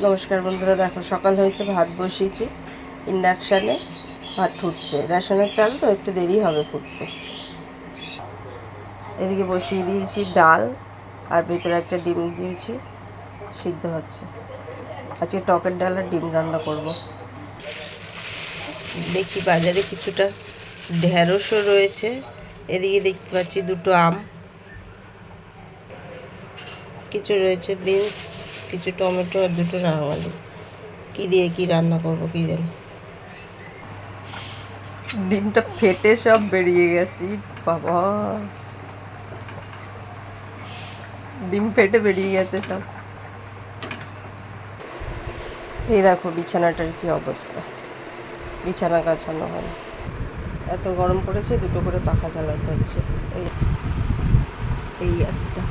নমস্কার বন্ধুরা, দেখো সকাল হয়েছে, ভাত বসিয়েছি ইন্ডাকশানে, ভাত ফুটছে। রেশনের চাল তো একটু দেরি হবে ফুটতে। এদিকে বসিয়ে দিয়েছি ডাল, আর ভেতরে একটা ডিম দিয়েছি, সিদ্ধ হচ্ছে। আজকে টকের ডাল আর ডিম রান্না করব। দেখি বাজারে কিছুটা ঢেঁড়সও রয়েছে, এদিকে দেখতে পাচ্ছি দুটো আম, কিছু রয়েছে বিনস, কিছু টমেটো আর দুটো রাঙালু। কী দিয়ে কি রান্না করবো কি জানি। ডিমটা ফেটে সব বেরিয়ে গেছে, বাবা, ডিম ফেটে বেরিয়ে গেছে সব। এই দেখো বিছানাটার কি অবস্থা, বিছানা গাছানো হয়। এত গরম পড়েছে, দুটো করে পাখা চালাতে হচ্ছে। এই এই একটা